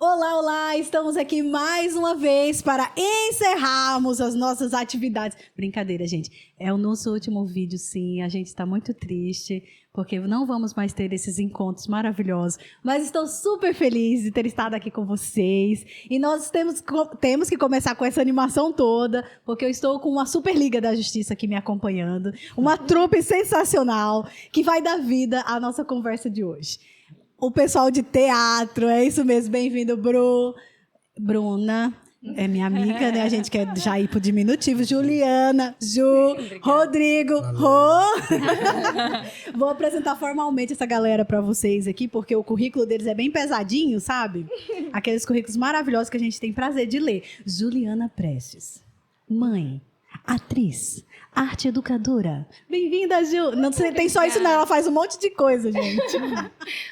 Olá, olá! Estamos aqui mais uma vez para encerrarmos as nossas atividades. Brincadeira, gente. É o nosso último vídeo, sim. A gente está muito triste, porque não vamos mais ter esses encontros maravilhosos. Mas estou super feliz de ter estado aqui com vocês. E nós temos que começar com essa animação toda, porque eu estou com uma Superliga da Justiça aqui me acompanhando. Uma trupe sensacional que vai dar vida à nossa conversa de hoje. O pessoal de teatro, é isso mesmo, bem-vindo, Bruna, é minha amiga, né? A gente quer já ir pro diminutivo. Juliana, Ju, Rodrigo, Rô. Vou apresentar formalmente essa galera para vocês aqui, porque o currículo deles é bem pesadinho, sabe? Aqueles currículos maravilhosos que a gente tem prazer de ler. Juliana Prestes, mãe, atriz, arte educadora. Bem-vinda, Ju. Não tem só isso, não. Ela faz um monte de coisa, gente.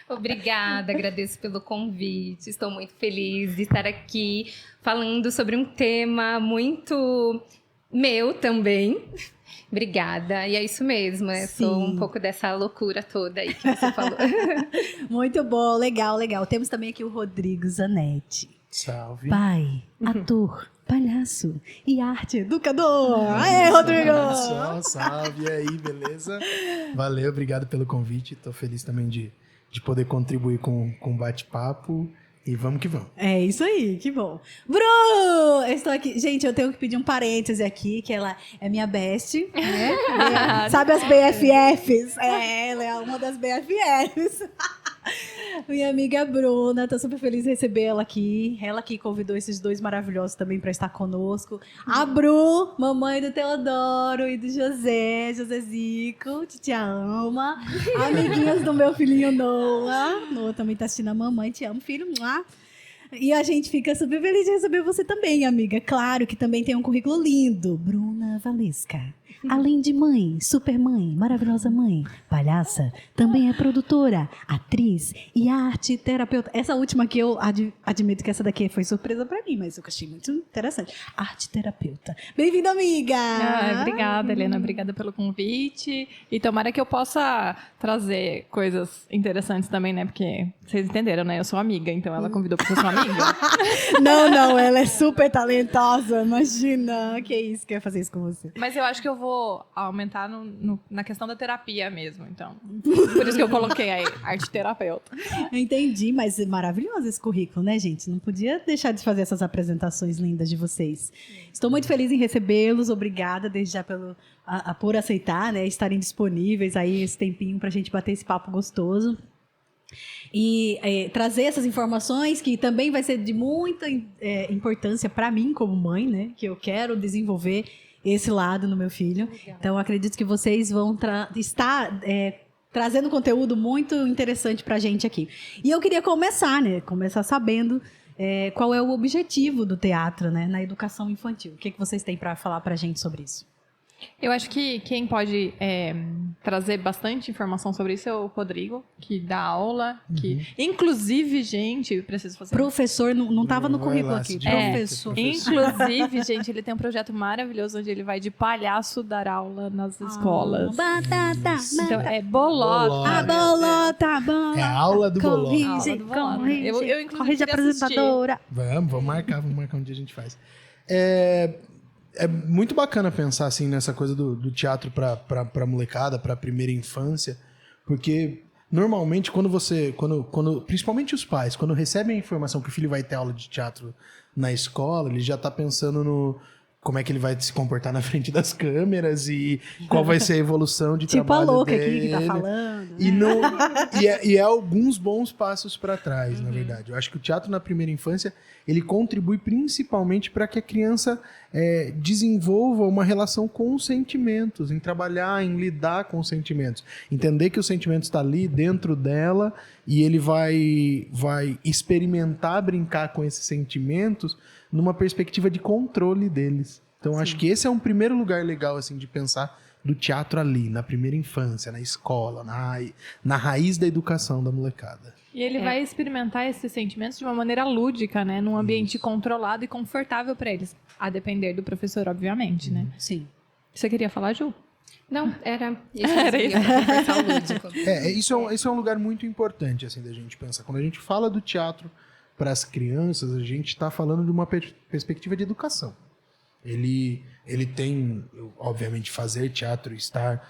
Obrigada, agradeço pelo convite. Estou muito feliz de estar aqui falando sobre um tema muito meu também. Obrigada. E é isso mesmo, né? Sou um pouco dessa loucura toda aí que você falou. Muito bom, legal, legal. Temos também aqui o Rodrigo Zanetti. Salve. Pai, ator, palhaço e arte educador. Aê, Rodrigo! Pessoal, salve. E aí, beleza? Valeu, obrigado pelo convite. Estou feliz também de poder contribuir com o bate-papo. E vamos que vamos. É isso aí, que bom. Bru! Eu estou aqui. Gente, eu tenho que pedir um parêntese aqui, que ela é minha best, né? Sabe as BFFs? Ela é uma das BFFs. Minha amiga Bruna, tô super feliz de receber ela aqui. Ela que convidou esses dois maravilhosos também para estar conosco. A Bru, mamãe do Teodoro e do José Zico, te ama. Amiguinhas do meu filhinho Noah. Noah também tá assistindo a mamãe, te amo, filho. E a gente fica super feliz de receber você também, amiga. Claro que também tem um currículo lindo. Bruna Valesca. Além de mãe, super mãe, maravilhosa mãe, palhaça, também é produtora, atriz e arte terapeuta. Essa última aqui eu admito que essa daqui foi surpresa pra mim, mas eu achei muito interessante. Arte terapeuta. Bem-vinda, amiga! Obrigada, Helena. Obrigada pelo convite. E tomara que eu possa trazer coisas interessantes também, né? Porque vocês entenderam, né? Eu sou amiga, então ela convidou pra ser sua amiga. Não, ela é super talentosa, imagina. Que isso, que eu ia fazer isso com você. Mas eu acho que eu vou aumentar na questão da terapia mesmo, então. Por isso que eu coloquei aí, arte terapeuta. Entendi, mas é maravilhoso esse currículo, né, gente? Não podia deixar de fazer essas apresentações lindas de vocês. Estou muito feliz em recebê-los, obrigada desde já por aceitar, né, estarem disponíveis aí esse tempinho pra gente bater esse papo gostoso. E trazer essas informações que também vai ser de muita importância para mim como mãe, né? Que eu quero desenvolver esse lado no meu filho. Legal. Então, acredito que vocês vão estar trazendo conteúdo muito interessante para a gente aqui. E eu queria começar sabendo qual é o objetivo do teatro, né, na educação infantil. O que vocês têm para falar para a gente sobre isso? Eu acho que quem pode trazer bastante informação sobre isso é o Rodrigo, que dá aula, que inclusive, gente, eu preciso fazer... Professor, não estava no currículo aqui. Professor. Inclusive, gente, ele tem um projeto maravilhoso onde ele vai de palhaço dar aula nas escolas. Batata. Então, é bolota. A bolota. É a aula do bolota. Corrige a apresentadora. Vamos marcar um dia a gente faz. É muito bacana pensar assim nessa coisa do teatro para molecada, para primeira infância, porque normalmente quando principalmente os pais, quando recebem a informação que o filho vai ter aula de teatro na escola, ele já está pensando no como é que ele vai se comportar na frente das câmeras e qual vai ser a evolução de trabalho tipo a louca dele. Aqui que tá falando. E é alguns bons passos para trás, na verdade. Eu acho que o teatro na primeira infância, ele contribui principalmente para que a criança desenvolva uma relação com os sentimentos, em trabalhar, em lidar com os sentimentos. Entender que o sentimento está ali dentro dela e ele vai experimentar brincar com esses sentimentos numa perspectiva de controle deles. Então, acho que esse é um primeiro lugar legal assim, de pensar do teatro ali, na primeira infância, na escola, na raiz da educação da molecada. E ele vai experimentar esses sentimentos de uma maneira lúdica, né? Num ambiente controlado e confortável para eles. A depender do professor, obviamente, né? Sim. Você queria falar, Ju? Não, era isso. Lúdico. Isso é um lugar muito importante assim, da gente pensar. Quando a gente fala do teatro para as crianças, a gente está falando de uma perspectiva de educação. Ele tem, obviamente, fazer teatro, estar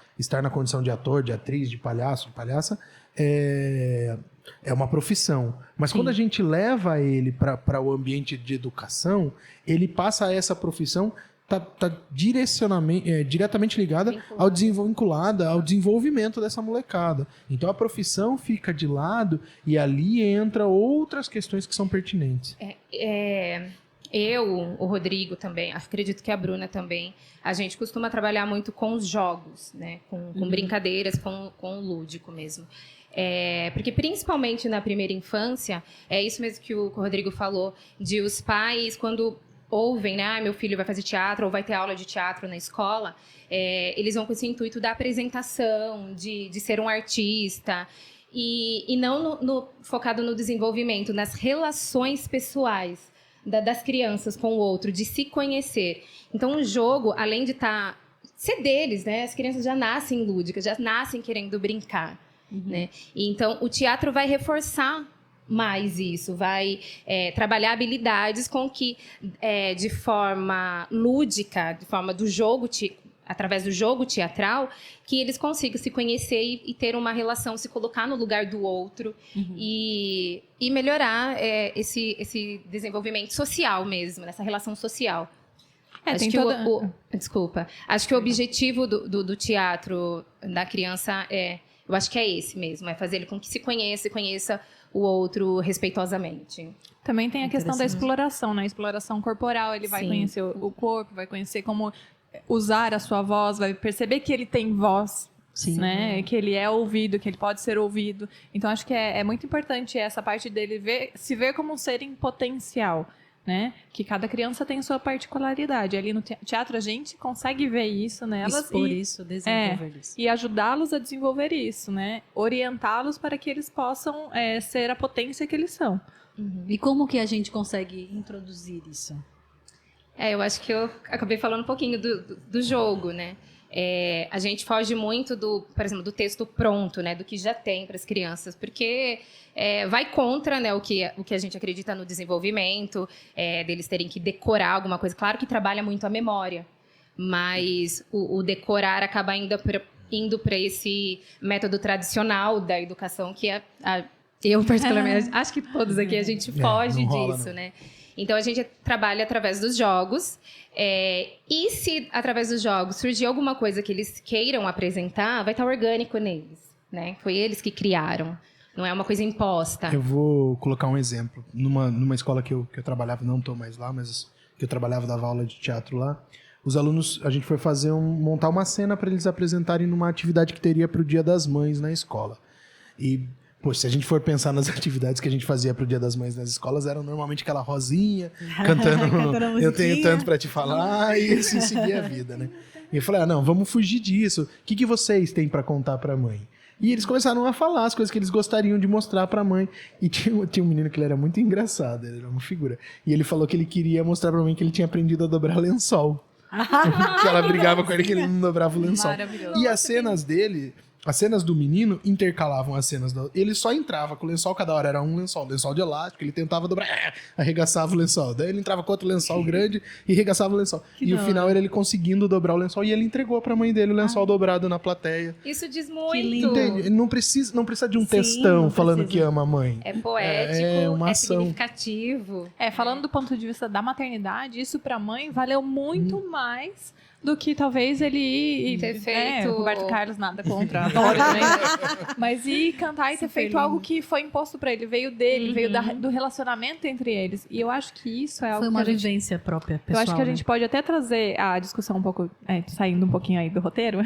na condição de ator, de atriz, de palhaço, de palhaça, é uma profissão. Mas quando a gente leva ele para o ambiente de educação, ele passa a essa profissão tá diretamente ligada vinculada ao desenvolvimento dessa molecada. Então a profissão fica de lado e ali entra outras questões que são pertinentes. Eu, o Rodrigo também, acredito que a Bruna também, a gente costuma trabalhar muito com os jogos, né? Com brincadeiras, com o lúdico mesmo. Porque principalmente na primeira infância, é isso mesmo que o Rodrigo falou, de os pais, quando ouvem, né, meu filho vai fazer teatro ou vai ter aula de teatro na escola, eles vão com esse intuito da apresentação, de ser um artista, e não focado no desenvolvimento, nas relações pessoais das crianças com o outro, de se conhecer. Então, o jogo, além de ser deles, né, as crianças já nascem lúdicas, já nascem querendo brincar. Né? E, então, o teatro vai reforçar mais isso, vai trabalhar habilidades com que, de forma lúdica, de forma do jogo, através do jogo teatral, que eles consigam se conhecer e ter uma relação, se colocar no lugar do outro e melhorar esse desenvolvimento social mesmo, nessa relação social. Acho que desculpa. Acho que o objetivo do teatro da criança eu acho que é esse mesmo, é fazer ele com que se conheça o outro respeitosamente. Também tem a questão da exploração, né? A exploração corporal, ele vai conhecer o corpo, vai conhecer como usar a sua voz, vai perceber que ele tem voz, né? Que ele é ouvido, que ele pode ser ouvido. Então, acho que é muito importante essa parte dele se ver como um ser em potencial, né? Que cada criança tem sua particularidade. Ali no teatro a gente consegue ver isso nelas desenvolver isso. E ajudá-los a desenvolver isso, né? Orientá-los para que eles possam ser a potência que eles são. E como que a gente consegue introduzir isso? Eu acho que eu acabei falando um pouquinho do jogo, né? A gente foge muito por exemplo, do texto pronto, né? Do que já tem para as crianças, porque vai contra, né, o que a gente acredita no desenvolvimento, deles terem que decorar alguma coisa. Claro que trabalha muito a memória, mas o decorar acaba indo para esse método tradicional da educação, que eu particularmente, acho que todos aqui a gente foge disso, né? Então, a gente trabalha através dos jogos. E se, através dos jogos, surgir alguma coisa que eles queiram apresentar, vai estar orgânico neles, né? Foi eles que criaram. Não é uma coisa imposta. Eu vou colocar um exemplo. Numa escola que eu trabalhava, não estou mais lá, mas que eu trabalhava, dava aula de teatro lá. Os alunos, a gente foi montar uma cena para eles apresentarem numa atividade que teria para o Dia das Mães na escola. E... Poxa, se a gente for pensar nas atividades que a gente fazia pro Dia das Mães nas escolas, eram normalmente aquela rosinha, cantando Eu Tenho Tanto Pra Te Falar, e assim seguir a vida, né? E eu falei, não, vamos fugir disso. O que vocês têm pra contar pra mãe? E eles começaram a falar as coisas que eles gostariam de mostrar pra mãe. E tinha um menino que ele era muito engraçado, ele era uma figura. E ele falou que ele queria mostrar pra mãe que ele tinha aprendido a dobrar lençol. Que ela brigava com ele que ele não dobrava o lençol. Maravilhoso. E as cenas dele... As cenas do menino intercalavam as cenas ele só entrava com o lençol, cada hora era um lençol de elástico, ele tentava dobrar, arregaçava o lençol. Daí ele entrava com outro lençol grande e arregaçava o lençol. E o final era ele conseguindo dobrar o lençol e ele entregou pra mãe dele o lençol dobrado na plateia. Isso diz muito. Entende? Não precisa de um textão falando que ama a mãe. É poético, uma ação. significativo. Falando do ponto de vista da maternidade, isso pra mãe valeu muito mais do que talvez ele ir ter feito... Roberto Carlos, nada contra, adoro também. Mas ir cantar e ter feito algo que foi imposto pra ele, veio dele, veio do relacionamento entre eles. E eu acho que isso é algo foi uma que vivência própria, pessoal. Eu acho que a gente pode até trazer a discussão um pouco, saindo um pouquinho aí do roteiro,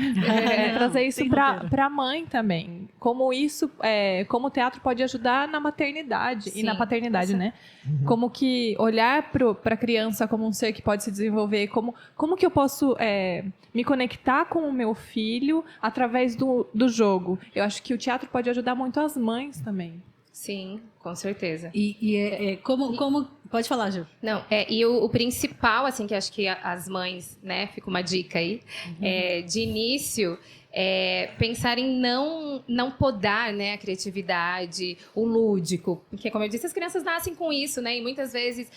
trazer isso pra mãe também. Como isso, como o teatro pode ajudar na maternidade e na paternidade, né? Como que olhar pra criança como um ser que pode se desenvolver, como que eu posso me conectar com o meu filho através do jogo. Eu acho que o teatro pode ajudar muito as mães também. Sim, com certeza. Como... Pode falar, Ju. Não, e o principal, assim, que acho que as mães, né, fica uma dica aí, de início, pensar em não não podar, né, a criatividade, o lúdico. Porque, como eu disse, as crianças nascem com isso, né? E muitas vezes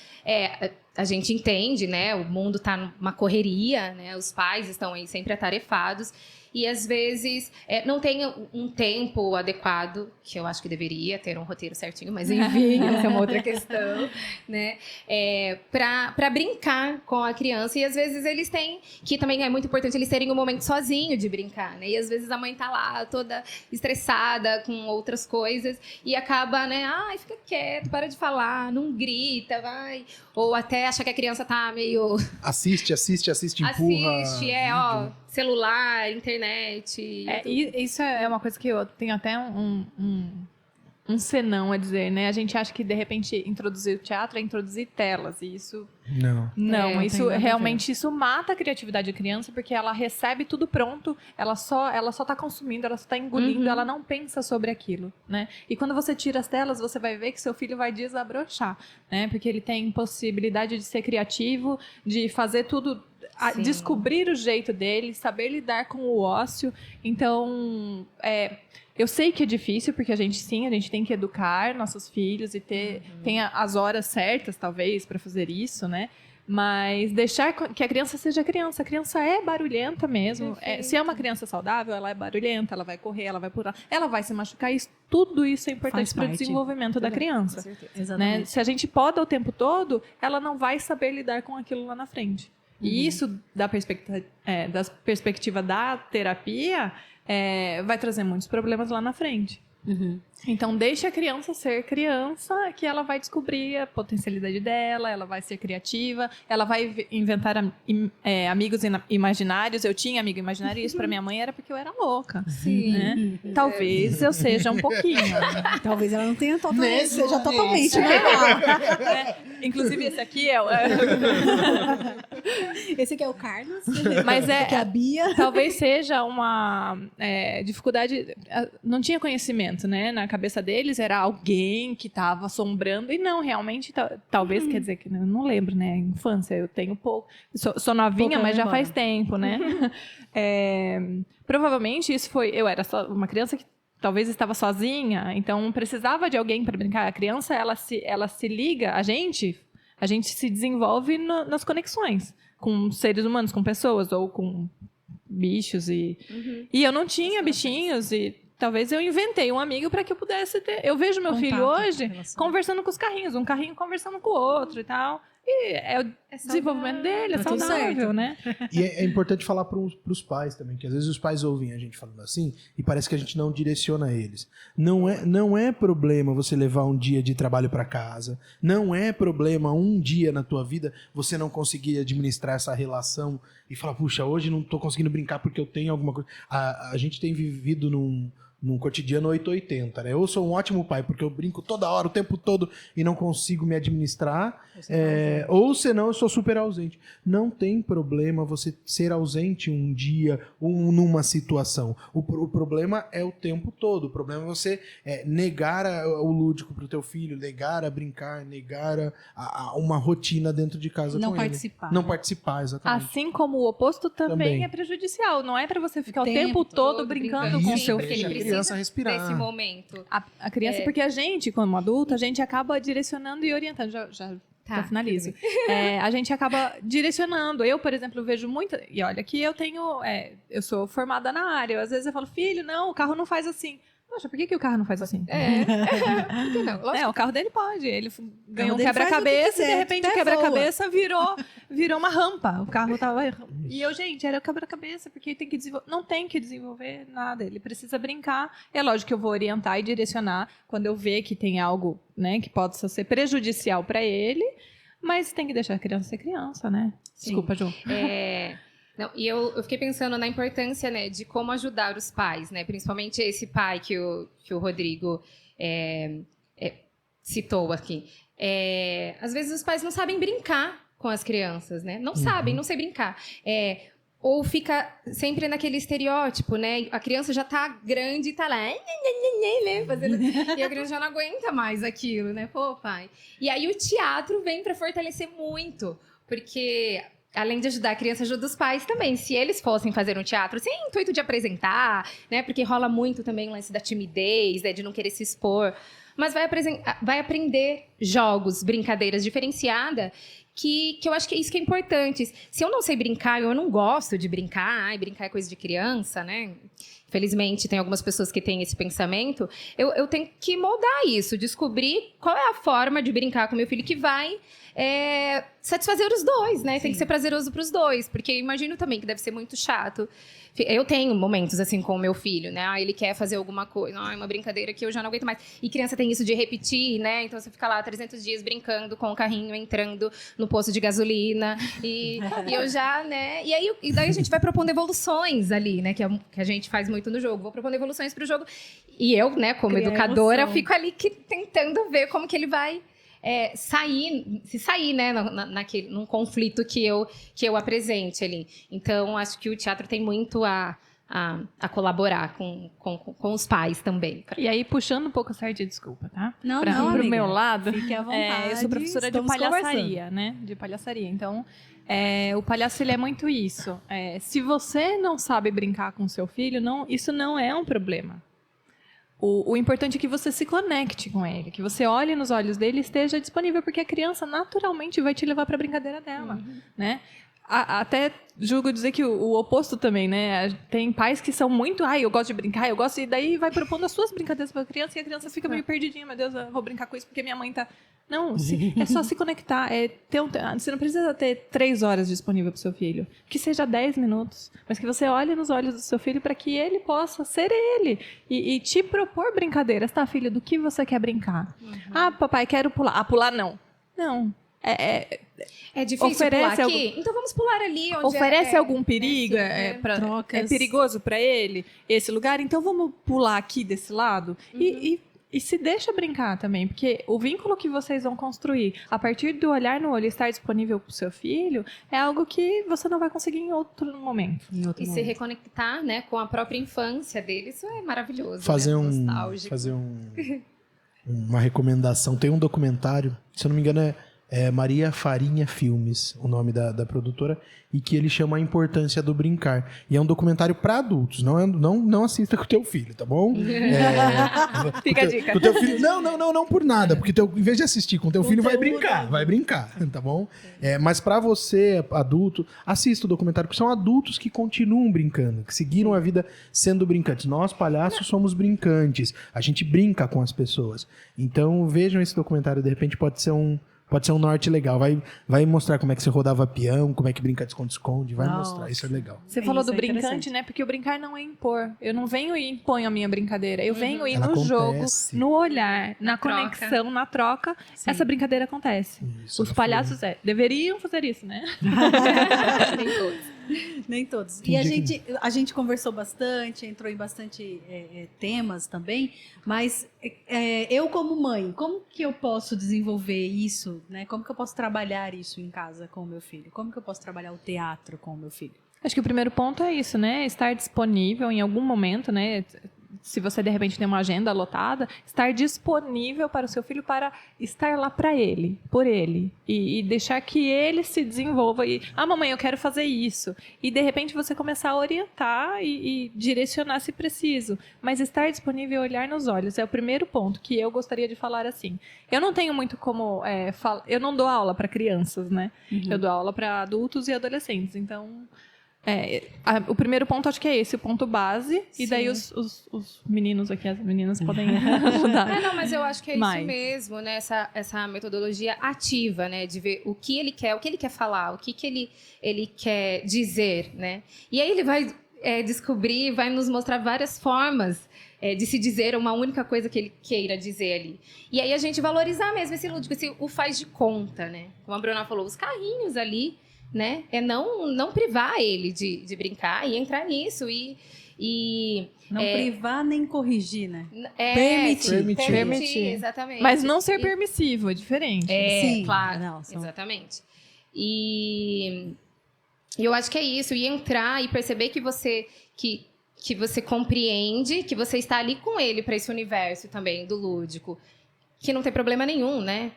a gente entende, né? O mundo está numa correria, né? Os pais estão aí sempre atarefados. E, às vezes, não tem um tempo adequado, que eu acho que deveria ter um roteiro certinho, mas, enfim, essa é uma outra questão, né? Para brincar com a criança. E, às vezes, eles têm, que também é muito importante, eles terem um momento sozinho de brincar, né? E, às vezes, a mãe tá lá toda estressada com outras coisas e acaba, né? Ai, fica quieto, para de falar, não grita, vai. Ou até acha que a criança tá meio... Assiste, empurra. Assiste, celular, internet. Isso é uma coisa que eu tenho até um senão a dizer, né? A gente acha que, de repente, introduzir o teatro é introduzir telas. E isso... Não, isso realmente isso mata a criatividade da criança, porque ela recebe tudo pronto, ela só tá consumindo, ela só tá engolindo, ela não pensa sobre aquilo, né? E quando você tira as telas, você vai ver que seu filho vai desabrochar, né? Porque ele tem possibilidade de ser criativo, de fazer tudo... descobrir o jeito dele, saber lidar com o ócio. Então, eu sei que é difícil, porque a gente tem que educar nossos filhos e tem as horas certas, talvez, para fazer isso, né? Mas deixar que a criança seja criança. A criança é barulhenta mesmo. Se é uma criança saudável, ela é barulhenta, ela vai correr, ela vai pular, ela vai se machucar. Tudo isso é importante para o desenvolvimento da criança. Com certeza. Né? Se a gente poda o tempo todo, ela não vai saber lidar com aquilo lá na frente. E isso, da perspectiva da terapia, vai trazer muitos problemas lá na frente. Então, deixe a criança ser criança, que ela vai descobrir a potencialidade dela, ela vai ser criativa, ela vai inventar amigos imaginários. Eu tinha amigo imaginário e isso pra minha mãe era porque eu era louca. Sim. Né? Talvez eu seja um pouquinho. Talvez ela não tenha seja totalmente normal. Inclusive, esse aqui Esse aqui é o Carlos. Mas esse aqui é a Bia. Talvez seja uma dificuldade. Não tinha conhecimento, né? Na cabeça deles era alguém que estava assombrando. E não, realmente, talvez, quer dizer, que eu não lembro, né? Infância, eu tenho pouco. Sou novinha, Pouca mas já memória. faz tempo, né? Provavelmente isso foi... Eu era só uma criança que talvez estava sozinha, então precisava de alguém para brincar. A criança, ela se liga, a gente se desenvolve nas conexões com seres humanos, com pessoas ou com bichos. E eu não tinha bichinhos e talvez eu inventei um amigo para que eu pudesse ter... Eu vejo meu filho hoje conversando com os carrinhos, um carrinho conversando com o outro e tal. E é o desenvolvimento dele, é tudo saudável, certo. né? E é importante falar pros pais também, que às vezes os pais ouvem a gente falando assim e parece que a gente não direciona eles. Não é problema você levar um dia de trabalho para casa, não é problema um dia na tua vida você não conseguir administrar essa relação e falar, puxa, hoje não tô conseguindo brincar porque eu tenho alguma coisa. A gente tem vivido num cotidiano 880, né? Eu sou um ótimo pai, porque eu brinco toda hora, o tempo todo, e não consigo me administrar. Ou senão eu sou super ausente. Não tem problema você ser ausente um dia ou numa situação. O problema é o tempo todo. O problema é você negar o lúdico pro teu filho, negar a brincar, negar uma rotina dentro de casa Não com ele. participar. Não né? participar, exatamente. Assim como o oposto também Também. é prejudicial. Não é para você ficar o tempo tempo todo todo brincando brincando. com Isso, seu porque ele deixa a filho. criança respirar. Nesse momento. A criança, porque a gente, como adulto, a gente acaba direcionando e orientando. Já finalizo. A gente acaba direcionando. Eu, por exemplo, vejo muita... E olha que eu eu sou formada na área. Às vezes eu falo, filho, não, o carro não faz assim. Poxa, por que o carro não faz assim? Por que não? Lógico. O carro dele pode. Ele ganhou um dele faz o que quebra-cabeça e, de quiser, repente, o até quebra-cabeça virou uma rampa. O carro tava... E eu, gente, era o quebra-cabeça, porque tem que desenvolver... Não tem que desenvolver nada. Ele precisa brincar. É lógico que eu vou orientar e direcionar quando eu ver que tem algo, né, que possa ser prejudicial para ele, mas tem que deixar a criança ser criança, né? Sim. Desculpa, João. Não, e eu fiquei pensando na importância, né, de como ajudar os pais, né? Principalmente esse pai que o Rodrigo citou aqui. Às vezes os pais não sabem brincar com as crianças, né? Não sabem, não sei brincar. Ou fica sempre naquele estereótipo, né? A criança já tá grande e tá lá, né? Fazendo... E a criança já não aguenta mais aquilo, né? Pô, pai. E aí o teatro vem para fortalecer muito, porque além de ajudar a criança, ajuda os pais também. Se eles fossem fazer um teatro sem intuito de apresentar, né? Porque rola muito também o lance da timidez, né? De não querer se expor. Mas vai aprender jogos, brincadeiras diferenciadas, que eu acho que é isso que é importante. Se eu não sei brincar, eu não gosto de brincar, brincar é coisa de criança, né? Infelizmente, tem algumas pessoas que têm esse pensamento. Eu tenho que moldar isso, descobrir qual é a forma de brincar com meu filho que vai satisfazer os dois, né? Sim. Tem que ser prazeroso para os dois, porque eu imagino também que deve ser muito chato. Eu tenho momentos assim com o meu filho, né? Ele quer fazer alguma coisa, uma brincadeira que eu já não aguento mais. E criança tem isso de repetir, né? Então você fica lá 300 dias brincando com o carrinho, entrando no posto de gasolina. E eu já, né? E daí a gente vai propondo evoluções ali, né? Que a gente faz muito no jogo. Vou propondo evoluções para o jogo. E eu, né, como educadora, eu fico ali tentando ver como que ele vai sair, né, num conflito que eu apresente ali. Então, acho que o teatro tem muito a colaborar com os pais também. E aí, puxando um pouco a sardinha, desculpa, tá? Não, pro meu lado, fique à vontade. Eu sou professora de palhaçaria, né? De palhaçaria. Então, o palhaço, ele é muito isso. Se você não sabe brincar com seu filho, isso não é um problema. O importante é que você se conecte com ele, que você olhe nos olhos dele e esteja disponível, porque a criança naturalmente vai te levar para a brincadeira dela, né? Até julgo dizer que o oposto também, né? Tem pais que são muito, eu gosto de brincar, eu gosto, e daí vai propondo as suas brincadeiras para a criança e a criança fica meio perdidinha, meu Deus, eu vou brincar com isso porque minha mãe tá... Não, é só se conectar. Você não precisa ter 3 horas disponível para o seu filho. Que seja 10 minutos. Mas que você olhe nos olhos do seu filho para que ele possa ser ele. E te propor brincadeiras. Tá, filho, do que você quer brincar? Papai, quero pular. Pular não. Não. É difícil pular aqui? Então vamos pular ali. Onde oferece algum perigo? É perigoso para ele esse lugar? Então vamos pular aqui desse lado? E se deixa brincar também, porque o vínculo que vocês vão construir a partir do olhar no olho e estar disponível para o seu filho é algo que você não vai conseguir em outro momento. Se reconectar, né, com a própria infância dele, isso é maravilhoso. Fazer uma recomendação. Tem um documentário, se eu não me engano é Maria Farinha Filmes, o nome da produtora, e que ele chama A Importância do Brincar. E é um documentário para adultos, não assista com o teu filho, tá bom? Fica a dica. Com teu filho, não por nada, porque em vez de assistir com o teu filho, vai brincar, tá bom? Mas para você, adulto, assista o documentário, porque são adultos que continuam brincando, que seguiram a vida sendo brincantes. Nós, palhaços, somos brincantes, a gente brinca com as pessoas. Então, vejam esse documentário, de repente pode ser um norte legal. Vai mostrar como é que você rodava peão, como é que brinca de esconde-esconde. Vai mostrar, isso é legal. Você falou do brincante, né? Porque o brincar não é impor. Eu não venho e imponho a minha brincadeira. Eu venho ir no jogo, no olhar, na conexão, na troca. Sim. Essa brincadeira acontece. Isso, os palhaços deveriam fazer isso, né? Nem todos. Nem todos. E a gente conversou bastante, entrou em bastante temas também, mas eu como mãe, como que eu posso desenvolver isso, né? Como que eu posso trabalhar isso em casa com o meu filho? Como que eu posso trabalhar o teatro com o meu filho? Acho que o primeiro ponto é isso, né? Estar disponível em algum momento, né? Se você, de repente, tem uma agenda lotada, estar disponível para o seu filho para estar lá para ele, por ele. E deixar que ele se desenvolva. Mamãe, eu quero fazer isso. E, de repente, você começar a orientar e direcionar se preciso. Mas estar disponível e olhar nos olhos é o primeiro ponto que eu gostaria de falar assim. Eu não tenho muito como... eu não dou aula para crianças, né? Eu dou aula para adultos e adolescentes. Então... o primeiro ponto acho que é esse, o ponto base. Sim. E daí os meninos aqui, as meninas podem ajudar. Mas eu acho que é isso mesmo, né? Essa metodologia ativa, né? De ver o que ele quer falar, o que ele quer dizer, né? E aí ele vai descobrir, vai nos mostrar várias formas de se dizer uma única coisa que ele queira dizer ali. E aí a gente valorizar mesmo esse lúdico, o faz de conta, né? Como a Bruna falou, os carrinhos ali, né? Não privar ele de brincar e entrar nisso e não privar nem corrigir, né? Permitir, exatamente. Mas não ser permissivo, é diferente. Sim, claro, exatamente. E eu acho que é isso, e entrar e perceber que você compreende, que você está ali com ele para esse universo também do lúdico, que não tem problema nenhum, né?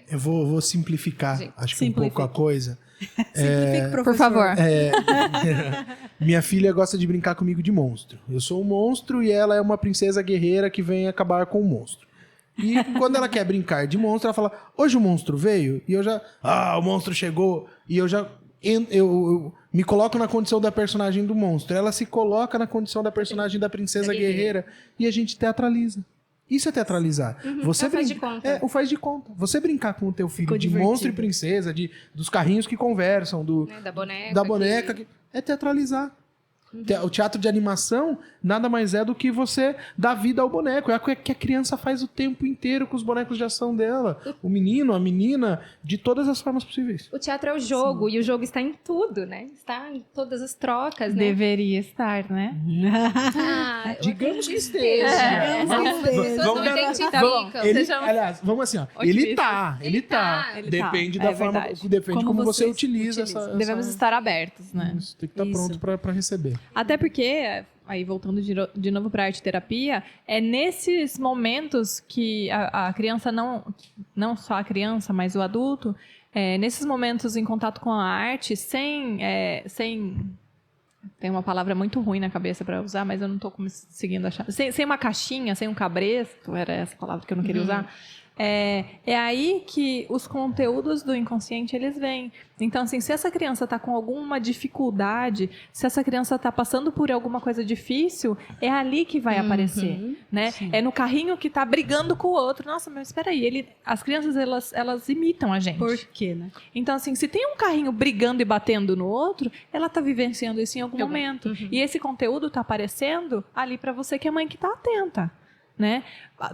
Eu vou simplificar, acho que um pouco a coisa. Simplifique, professor. Por favor. Minha filha gosta de brincar comigo de monstro. Eu sou um monstro e ela é uma princesa guerreira que vem acabar com o monstro. E quando ela quer brincar de monstro, ela fala, hoje o monstro veio? E eu já, o monstro chegou. E eu já, eu me coloco na condição da personagem do monstro. Ela se coloca na condição da personagem da princesa guerreira. E a gente teatraliza. Isso é teatralizar. Você faz de conta. o faz de conta. Você brincar com o teu filho Ficou de divertido. monstro e princesa, dos carrinhos que conversam, Né, da da boneca, é teatralizar. O teatro de animação nada mais é do que você dar vida ao boneco. É o que a criança faz o tempo inteiro com os bonecos de ação dela. O menino, a menina, de todas as formas possíveis. O teatro é o jogo, e o jogo está em tudo, né? Está em todas as trocas, né? Deveria estar, né? Ah, eu Digamos que acredito. esteja. As pessoas não identificam. Aliás, vamos assim, ó. Ele tá. Ele tá. Depende É da forma, verdade. depende como você vocês utiliza utilizam. Devemos estar abertos, né? Isso, tem que estar Isso. pronto pra receber. Até porque, aí voltando de novo para a arte-terapia, é nesses momentos que a criança, não só a criança, mas o adulto, nesses momentos em contato com a arte, sem tem uma palavra muito ruim na cabeça para usar, mas eu não estou conseguindo achar. Sem uma caixinha, sem um cabresto, era essa palavra que eu não queria usar. É aí que os conteúdos do inconsciente, eles vêm. Então, assim, se essa criança está com alguma dificuldade, se essa criança está passando por alguma coisa difícil, é ali que vai aparecer, né? Sim. É no carrinho que está brigando com o outro. Nossa, mas espera aí, as crianças, elas imitam a gente. Por quê, né? Então, assim, se tem um carrinho brigando e batendo no outro, ela está vivenciando isso em algum momento. E esse conteúdo está aparecendo ali para você, que é mãe que está atenta. Né?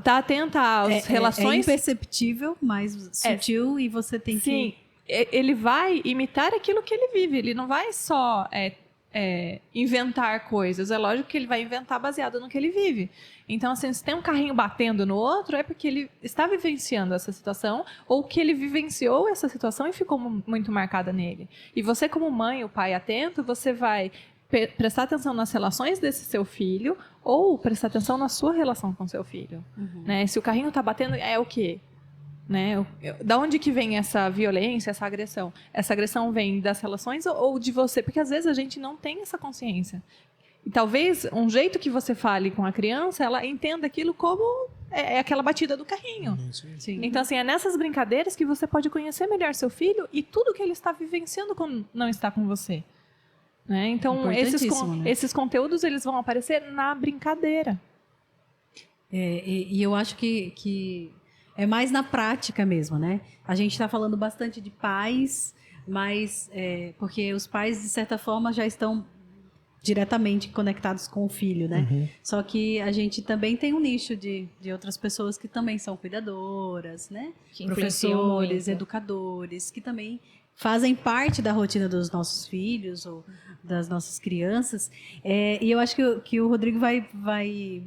Tá atenta às relações. É imperceptível, mas sutil, e você tem que... Sim, ele vai imitar aquilo que ele vive. Ele não vai só inventar coisas. É lógico que ele vai inventar baseado no que ele vive. Então, assim, se tem um carrinho batendo no outro, é porque ele está vivenciando essa situação, ou que ele vivenciou essa situação e ficou muito marcada nele. E você, como mãe, o pai atento, você vai prestar atenção nas relações desse seu filho, ou prestar atenção na sua relação com seu filho. Né? Se o carrinho está batendo, é o quê? Né? Da onde que vem essa violência, essa agressão? Essa agressão vem das relações ou de você? Porque às vezes a gente não tem essa consciência. E talvez um jeito que você fale com a criança, ela entenda aquilo como aquela batida do carrinho. Sim. Então, assim, é nessas brincadeiras que você pode conhecer melhor seu filho e tudo que ele está vivenciando quando não está com você. Né? Então, esses conteúdos, eles vão aparecer na brincadeira. E eu acho que é mais na prática mesmo, né? A gente está falando bastante de pais, mas porque os pais, de certa forma, já estão diretamente conectados com o filho, né? Só que a gente também tem um nicho de outras pessoas que também são cuidadoras, né? Que influenciam Professores, muito. educadores, que também fazem parte da rotina dos nossos filhos ou das nossas crianças. E eu acho que o Rodrigo vai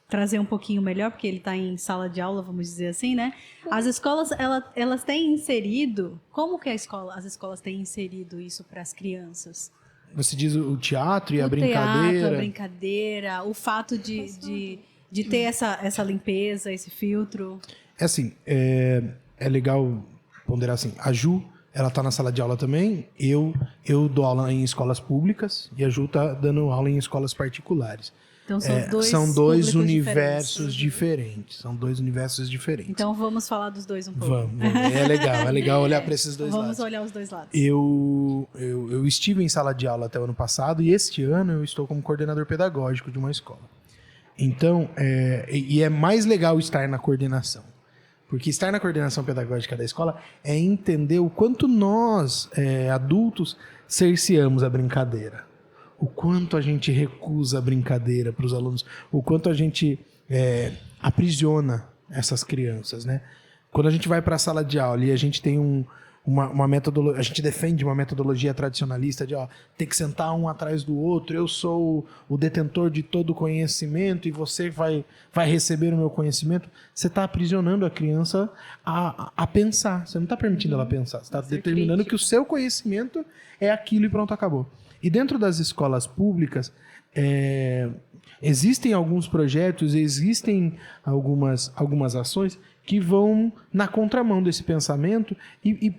trazer um pouquinho melhor, porque ele está em sala de aula, vamos dizer assim, né? As escolas, elas têm inserido... Como que as escolas têm inserido isso para as crianças? Você diz o teatro e a O brincadeira. teatro, a brincadeira, o fato de ter essa limpeza, esse filtro. É assim, é legal ponderar assim, a Ju, ela tá na sala de aula também, eu dou aula em escolas públicas e a Ju tá dando aula em escolas particulares. Então São dois públicos universos diferentes. São dois universos diferentes. Então vamos falar dos dois um pouco. Vamos. É legal olhar para esses dois lados. Vamos olhar os dois lados. Eu estive em sala de aula até o ano passado e este ano eu estou como coordenador pedagógico de uma escola. Então, é mais legal estar na coordenação. Porque estar na coordenação pedagógica da escola é entender o quanto nós, adultos, cerceamos a brincadeira. O quanto a gente recusa a brincadeira para os alunos. O quanto a gente aprisiona essas crianças, né? Quando a gente vai para a sala de aula e a gente tem uma metodologia, a gente defende uma metodologia tradicionalista de tem que sentar um atrás do outro, eu sou o detentor de todo o conhecimento e você vai receber o meu conhecimento, você está aprisionando a criança a pensar, você não está permitindo ela pensar, você está determinando que o seu conhecimento é aquilo e pronto, acabou. E dentro das escolas públicas, existem alguns projetos, existem algumas ações que vão na contramão desse pensamento e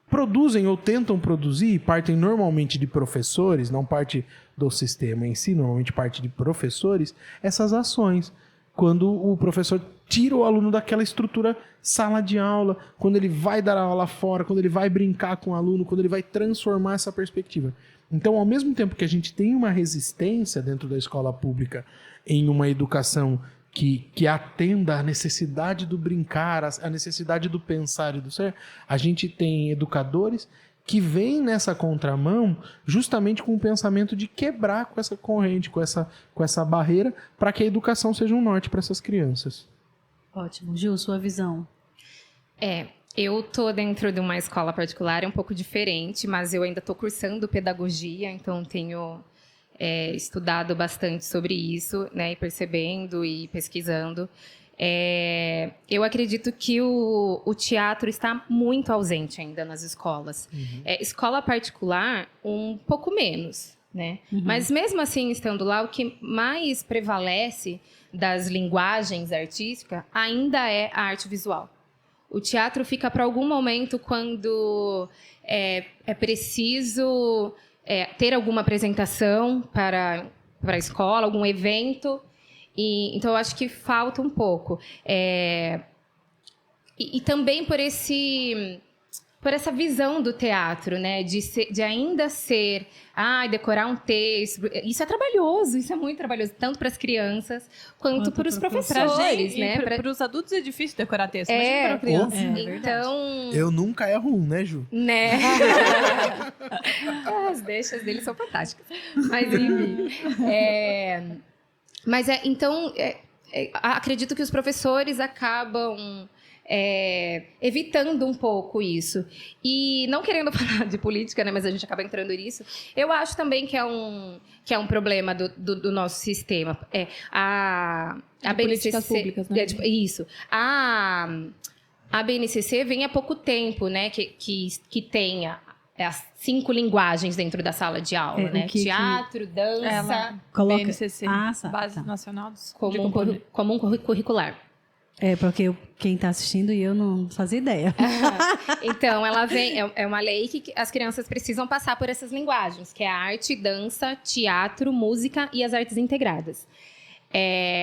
produzem ou tentam produzir, partem normalmente de professores, não parte do sistema em si, normalmente parte de professores, essas ações. Quando o professor tira o aluno daquela estrutura sala de aula, quando ele vai dar aula fora, quando ele vai brincar com o aluno, quando ele vai transformar essa perspectiva. Então, ao mesmo tempo que a gente tem uma resistência dentro da escola pública em uma educação que atenda à necessidade do brincar, à necessidade do pensar e do ser, a gente tem educadores que vêm nessa contramão justamente com o pensamento de quebrar com essa corrente, com essa barreira, para que a educação seja um norte para essas crianças. Ótimo. Gil, sua visão. Eu tô dentro de uma escola particular, é um pouco diferente, mas eu ainda estou cursando pedagogia, então tenho estudado bastante sobre isso, né, e percebendo e pesquisando. Eu acredito que o teatro está muito ausente ainda nas escolas. Escola particular, um pouco menos, né? Mas mesmo assim, estando lá, o que mais prevalece das linguagens artísticas ainda é a arte visual. O teatro fica para algum momento quando é preciso ter alguma apresentação para a escola, algum evento. Então, eu acho que falta um pouco. E também por essa visão do teatro, né? De ainda ser... decorar um texto. Isso é trabalhoso, isso é muito trabalhoso. Tanto para as crianças, quanto para os professores, né? Para os adultos é difícil decorar texto, imagina para criança. Então... Eu nunca erro né, Ju? Né? As deixas dele são fantásticas. Mas, enfim... acredito que os professores acabam evitando um pouco isso. E não querendo falar de política, né, mas a gente acaba entrando nisso. Eu acho também que é um problema do nosso sistema. A BNCC, políticas públicas, né? Isso. A BNCC vem há pouco tempo, né, que tenha as 5 linguagens dentro da sala de aula, né? Teatro, dança... BNCC, tá. Base Nacional Comum curricular. Porque quem está assistindo e eu não fazia ideia. Então, ela vem... É uma lei que as crianças precisam passar por essas linguagens, que é a arte, dança, teatro, música e as artes integradas.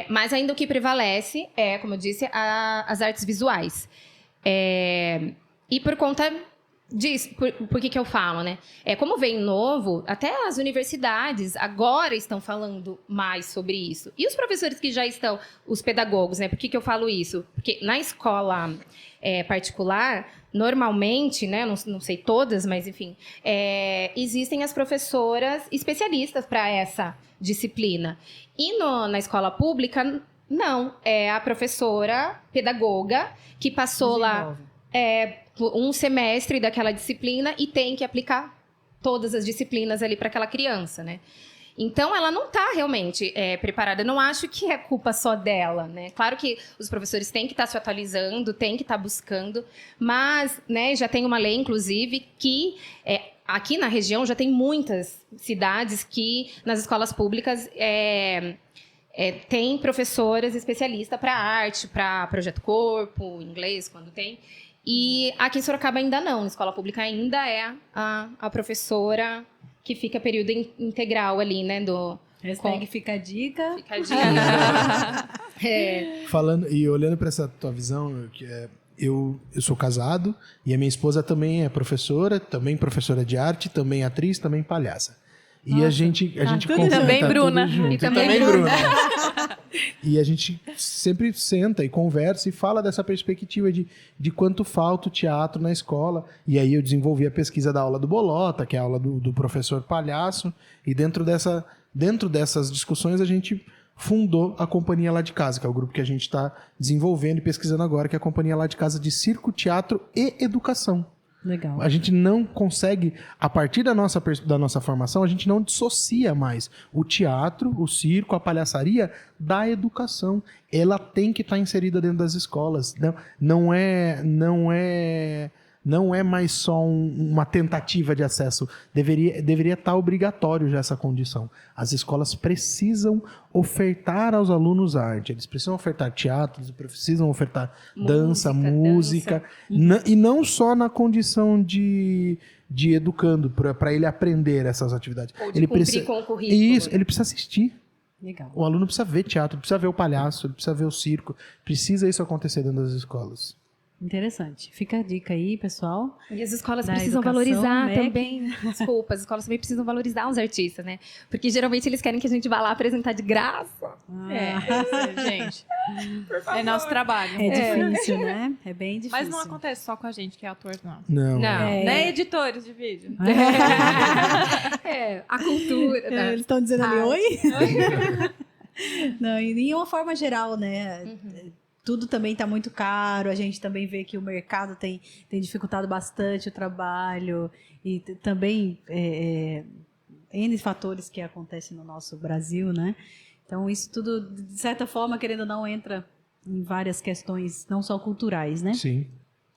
Mas ainda o que prevalece é, como eu disse, as artes visuais. E por conta... por que eu falo, né? Como vem novo, até as universidades agora estão falando mais sobre isso. E os professores que já estão, os pedagogos, né? Por que eu falo isso? Porque na escola particular, normalmente, né? Não sei todas, mas enfim, existem as professoras especialistas para essa disciplina. E na escola pública, não. É a professora pedagoga que passou lá... um semestre daquela disciplina e tem que aplicar todas as disciplinas ali para aquela criança, né? Então, ela não está realmente preparada. Eu não acho que é culpa só dela, né? Claro que os professores têm que estar se atualizando, têm que estar buscando, mas, né, já tem uma lei, inclusive, que aqui na região já tem muitas cidades que nas escolas públicas tem professoras especialistas para arte, para projeto corpo, inglês, quando tem. E aqui em Sorocaba ainda não. Na escola pública ainda é a professora que fica período integral ali, né? Fica a dica. Fica a dica. Falando e olhando para essa tua visão, eu sou casado e a minha esposa também é professora, também professora de arte, também atriz, também palhaça. E Nossa, a gente também Bruna. E também Bruna. E a gente sempre senta e conversa e fala dessa perspectiva de quanto falta o teatro na escola. E aí eu desenvolvi a pesquisa da aula do Bolota, que é a aula do professor palhaço. E dentro dessas discussões a gente fundou a Companhia Lá de Casa, que é o grupo que a gente está desenvolvendo e pesquisando agora, que é a Companhia Lá de Casa de Circo, Teatro e Educação. Legal. A gente não consegue, a partir da nossa formação, a gente não dissocia mais o teatro, o circo, a palhaçaria da educação. Ela tem que estar inserida dentro das escolas. Não é não é mais só uma tentativa de acesso. Deveria estar obrigatório já essa condição. As escolas precisam ofertar aos alunos arte. Eles precisam ofertar teatro, eles precisam ofertar dança, música. E não só na condição de educando, para ele aprender essas atividades. Ou de ele cumprir precisa, com o currículo. Isso, ele precisa assistir. Legal. O aluno precisa ver teatro, precisa ver o palhaço, ele precisa ver o circo. Precisa isso acontecer dentro das escolas. Interessante. Fica a dica aí, pessoal. E as escolas Da precisam educação, valorizar né? também. Desculpa, as escolas também precisam valorizar os artistas, né? Porque geralmente eles querem que a gente vá lá apresentar de graça. Gente. É nosso trabalho. É difícil, né? É bem difícil. Mas não acontece só com a gente que é ator, não. Não. Não. Nem editores de vídeo. A cultura. Eles estão dizendo ali, Ah. oi? Não, e de uma forma geral, né? Tudo também está muito caro, a gente também vê que o mercado tem dificultado bastante o trabalho e também N fatores que acontecem no nosso Brasil, né? Então isso tudo, de certa forma, querendo ou não, entra em várias questões, não só culturais, né? Sim.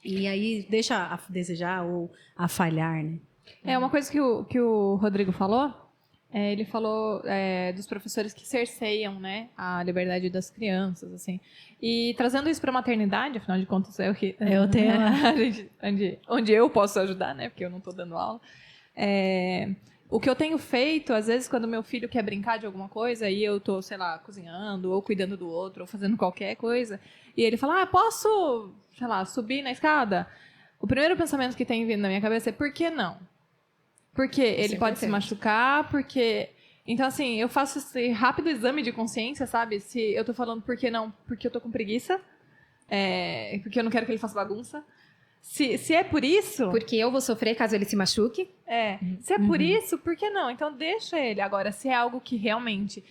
E aí deixa a desejar ou a falhar, né? É uma coisa que o Rodrigo falou. Ele falou dos professores que cerceiam, né, a liberdade das crianças, assim. E trazendo isso para a maternidade, afinal de contas, é o tema onde eu posso ajudar, né, porque eu não estou dando aula. O que eu tenho feito, às vezes, quando meu filho quer brincar de alguma coisa e eu estou, sei lá, cozinhando, ou cuidando do outro, ou fazendo qualquer coisa, e ele fala, posso, sei lá, subir na escada? O primeiro pensamento que tem vindo na minha cabeça é, por que não? Porque ele pode se machucar, porque... Então, assim, eu faço esse rápido exame de consciência, sabe? Se eu tô falando por que não, porque eu tô com preguiça, porque eu não quero que ele faça bagunça. Se é por isso... Porque eu vou sofrer caso ele se machuque. Se é por isso, por que não? Então, deixa ele. Agora, se é algo que realmente...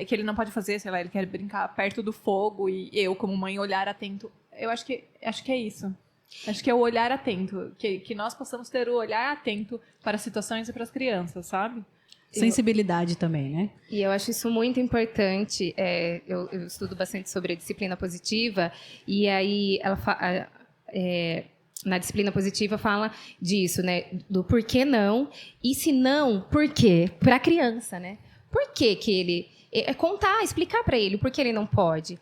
que ele não pode fazer, sei lá, ele quer brincar perto do fogo e eu, como mãe, olhar atento. Eu acho que é isso. Acho que é o olhar atento, que nós possamos ter o olhar atento para as situações e para as crianças, sabe? Sensibilidade também, né? E eu acho isso muito importante. Eu estudo bastante sobre a disciplina positiva, e aí ela na disciplina positiva fala disso, né? Do por que não, e se não, por quê? Para a criança, né? Por que ele... contar, explicar para ele por que ele não pode.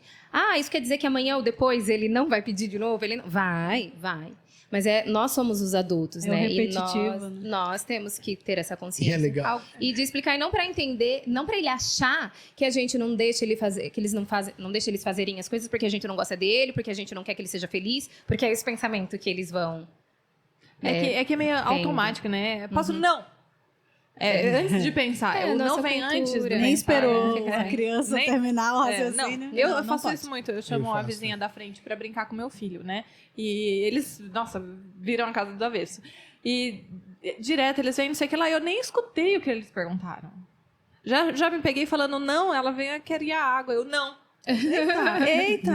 Isso quer dizer que amanhã ou depois ele não vai pedir de novo? Ele não... Vai. Mas nós somos os adultos, né? E nós temos que ter essa consciência. E é legal. E de explicar, e não para entender, não para ele achar que a gente não deixa ele fazer, que eles não deixa eles fazerem as coisas porque a gente não gosta dele, porque a gente não quer que ele seja feliz, porque é esse pensamento que eles vão. É que é meio automático, né? Posso não. Antes de pensar, o não vem antes do nem esperou a criança terminar o raciocínio. Eu faço isso muito. Eu chamo a vizinha da frente pra brincar com meu filho, né? E eles, viram a casa do avesso. E direto eles vêm, não sei o que lá, eu nem escutei o que eles perguntaram. Já me peguei falando, não, ela vem querer a água. Eu, não. Eita,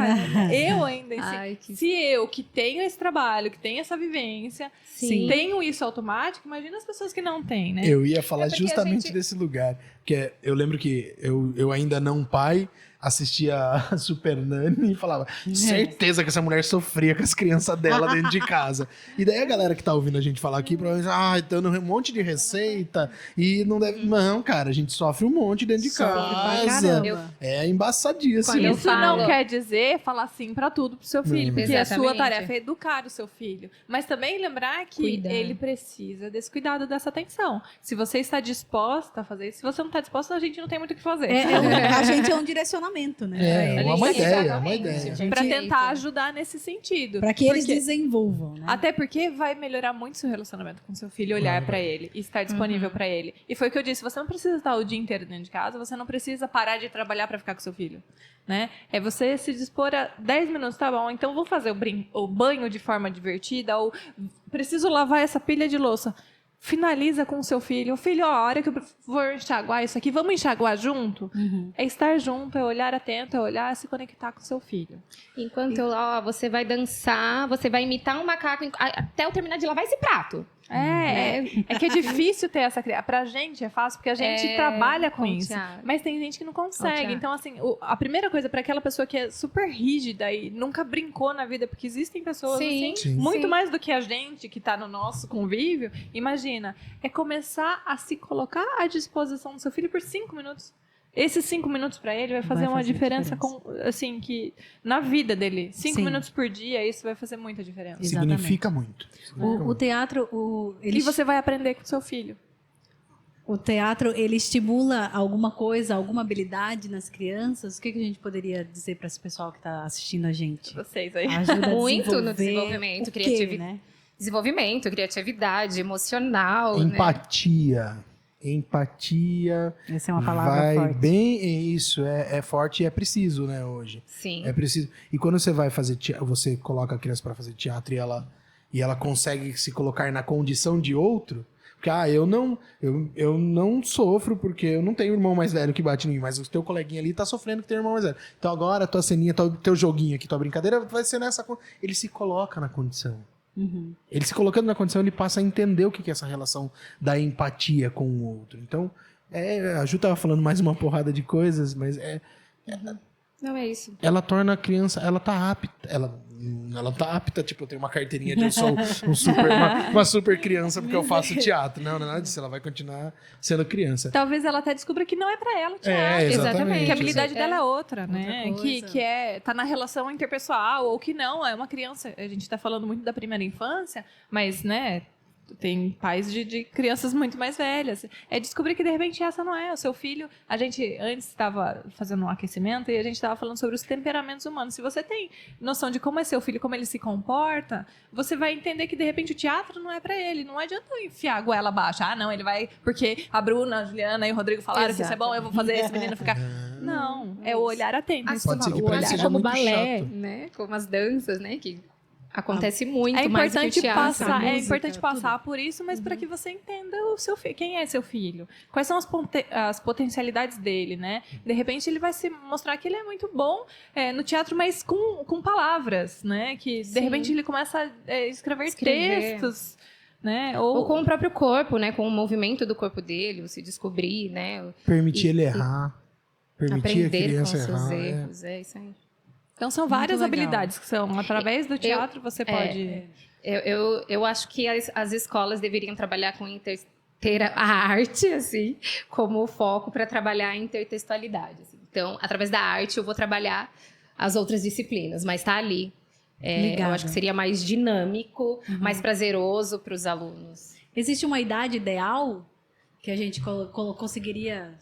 eu ainda se eu que tenho esse trabalho, que tenho essa vivência, tenho isso automático, imagina as pessoas que não têm, né? Eu ia falar justamente desse lugar, porque eu lembro que eu ainda não pai, assistia a Super Nanny e falava, certeza que essa mulher sofria com as crianças dela dentro de casa. E daí a galera que tá ouvindo a gente falar aqui, provavelmente, dando um monte de receita e não deve... Não, cara, a gente sofre um monte dentro de casa. É embaçadíssimo. Isso não quer dizer falar sim pra tudo pro seu filho, porque a sua tarefa é educar o seu filho. Mas também lembrar que ele precisa desse cuidado, dessa atenção. Se você está disposta a fazer isso, se você não está disposta, a gente não tem muito o que fazer. A gente é um direcionamento, né? É uma ideia. Para tentar ajudar nesse sentido. Para que eles desenvolvam, né? Até porque vai melhorar muito seu relacionamento com seu filho, olhar para ele e estar disponível para ele. E foi o que eu disse, você não precisa estar o dia inteiro dentro de casa, você não precisa parar de trabalhar para ficar com seu filho, né? É você se dispor a 10 minutos, tá bom, então vou fazer o banho de forma divertida, ou preciso lavar essa pilha de louça. Finaliza com o seu filho. Filho, a hora que eu for enxaguar isso aqui, vamos enxaguar junto? É estar junto, é olhar atento, é olhar, se conectar com o seu filho. Enquanto você vai dançar, você vai imitar um macaco até eu terminar de lavar esse prato. É que é difícil ter essa criança. Pra gente é fácil, porque a gente trabalha com isso. teatro. Mas tem gente que não consegue. teatro. Então, assim, a primeira coisa pra aquela pessoa que é super rígida e nunca brincou na vida, porque existem pessoas Sim, assim, Sim. muito sim. mais do que a gente que tá no nosso convívio. Imagina, é começar a se colocar à disposição do seu filho por 5 minutos. Esses 5 minutos pra ele vai fazer uma diferença, assim, que na vida dele. 5 Sim. minutos por dia, isso vai fazer muita diferença. Exatamente. Significa muito. O teatro, E você vai aprender com o seu filho. o teatro, ele estimula alguma coisa, alguma habilidade nas crianças? O que a gente poderia dizer para esse pessoal que está assistindo a gente? Vocês aí. Ajuda a Muito no desenvolver desenvolvimento, o quê, criatividade. né? Desenvolvimento, criatividade, emocional, né? Empatia. Empatia. Essa é uma palavra vai forte. bem, isso, é forte e é preciso, né, hoje. Sim. É preciso. E quando você vai fazer teatro, você coloca a criança para fazer teatro e ela consegue se colocar na condição de outro, porque eu não sofro porque eu não tenho irmão mais velho que bate em mim, mas o teu coleguinha ali tá sofrendo que tem irmão mais velho. Então agora a tua ceninha, teu joguinho aqui, tua brincadeira vai ser nessa, ele se coloca na condição. Uhum. Ele se colocando na condição, ele passa a entender o que é essa relação da empatia com o outro. Então, a Ju tava falando mais uma porrada de coisas, mas Não é isso. ela torna a criança, ela tá apta, ela tá apta, tipo, eu tenho uma carteirinha de eu sou uma super criança porque eu faço teatro. Não é nada disso, ela vai continuar sendo criança. Talvez ela até descubra que não é pra ela o teatro. exatamente. Que a habilidade É. dela é outra, né? Outra coisa. Que tá na relação interpessoal, ou que não, é uma criança. A gente tá falando muito da primeira infância, mas, né, tem pais de crianças muito mais velhas. É descobrir que, de repente, essa não é o seu filho. A gente antes estava fazendo um aquecimento e a gente estava falando sobre os temperamentos humanos. Se você tem noção de como é seu filho, como ele se comporta, você vai entender que, de repente, o teatro não é pra ele. Não adianta eu enfiar a goela abaixo. Ah, não, ele vai... Porque a Bruna, a Juliana e o Rodrigo falaram que isso é bom, eu vou fazer esse menino ficar... Não, é o olhar atento. Pode ser que o pra ele olhar seja como muito balé, chato. né? Como as danças, né? Que acontece muito É mais do que o importante teatro. passar, é música, importante passar por isso, mas para que você entenda o seu filho, quem é seu filho, quais são as potencialidades dele, né? De repente ele vai se mostrar que ele é muito bom no teatro, mas com palavras, né? Que de Sim. repente ele começa a escrever textos, né? Ou com o próprio corpo, né? Com o movimento do corpo dele, você descobrir, né? Permitir ele errar. Permitir a Aprender com criança seus errar. erros, é isso aí. Então são várias legal. habilidades que são através do teatro você pode. Eu acho que as escolas deveriam trabalhar com ter a arte, assim, como foco para trabalhar a intertextualidade. Assim. Então, através da arte, eu vou trabalhar as outras disciplinas, mas tá ali. Eu acho que seria mais dinâmico, mais prazeroso para os alunos. Existe uma idade ideal que a gente conseguiria...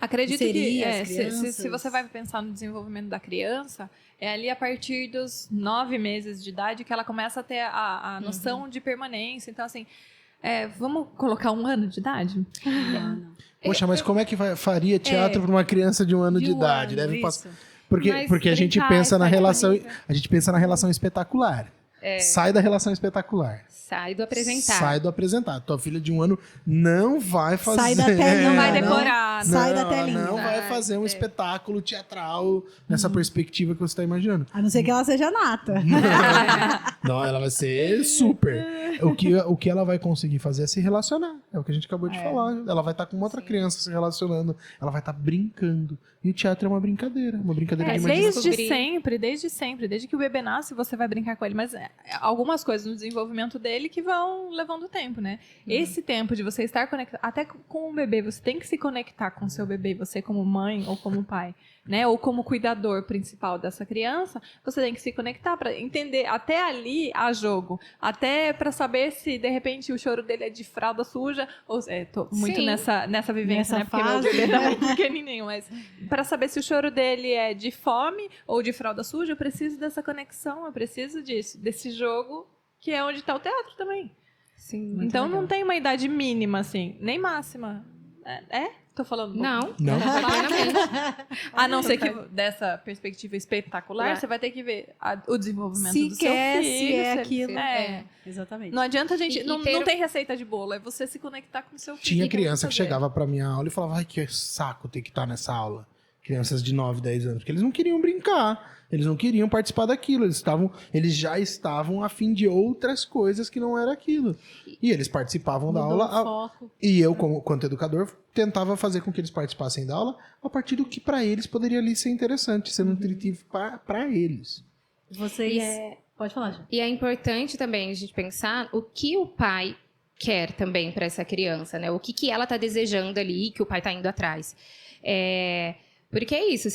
Acredito que inserir as se crianças? você vai pensar no desenvolvimento da criança, é ali a partir dos 9 meses de idade que ela começa a ter a noção de permanência. Então, assim, vamos colocar 1 ano de idade? Não. Poxa, mas como é que faria teatro para uma criança de 1 ano de idade? Deve isso. passar. Mas Porque a gente brincar, pensa na sair da relação, barriga. a gente pensa na relação espetacular. Sai da relação espetacular. Sai do apresentar. Sai do apresentar. Tua filha de 1 ano não vai fazer. Sai da telinha. Não vai Não. decorar. Sai da ela telinha. não vai fazer um espetáculo teatral nessa perspectiva que você está imaginando. A não ser que ela seja nata. Não, ela vai ser super. O que ela vai conseguir fazer é se relacionar. É o que a gente acabou de falar. Ela vai estar com uma outra criança se relacionando. Ela vai estar brincando. E o teatro é uma brincadeira. Uma brincadeira de imaginação. Desde sempre. Desde que o bebê nasce, você vai brincar com ele. Mas algumas coisas no desenvolvimento dele que vão levando tempo, né? Esse tempo de você estar conectado... Até com o bebê, você tem que se conectar com o seu bebê. Você como mãe ou como pai, né? Ou como cuidador principal dessa criança, você tem que se conectar para entender. Até ali há jogo. Até para saber se, de repente, o choro dele é de fralda suja. Ou tô muito Sim. nessa vivência, Nessa né? Porque fase. meu bebê tá muito pequenininho, mas... Para saber se o choro dele é de fome ou de fralda suja, eu preciso dessa conexão, eu preciso desse jogo, que é onde está o teatro também. Sim. Então não tem uma idade mínima, assim, nem máxima. Tô falando. Não. Plenamente. A não ser que dessa perspectiva espetacular, você vai ter que ver o desenvolvimento Se do quer, seu filho. se é aquilo. É. Exatamente. Não adianta a gente. E Não ter- tem receita de bolo, é você se conectar com o seu filho. Tinha e criança que fazer. chegava pra minha aula e falava: ai, que saco ter que estar nessa aula. crianças de 9, 10 anos, porque eles não queriam brincar, eles não queriam participar daquilo, eles já estavam a fim de outras coisas que não era aquilo. E eles participavam da Mudou aula, o foco. e eu, quanto educador, tentava fazer com que eles participassem da aula a partir do que para eles poderia ali ser interessante, ser nutritivo para eles. Vocês... Pode falar, Ju. E é importante também a gente pensar o que o pai quer também para essa criança, né? O que ela tá desejando ali, que o pai tá indo atrás. Porque é isso,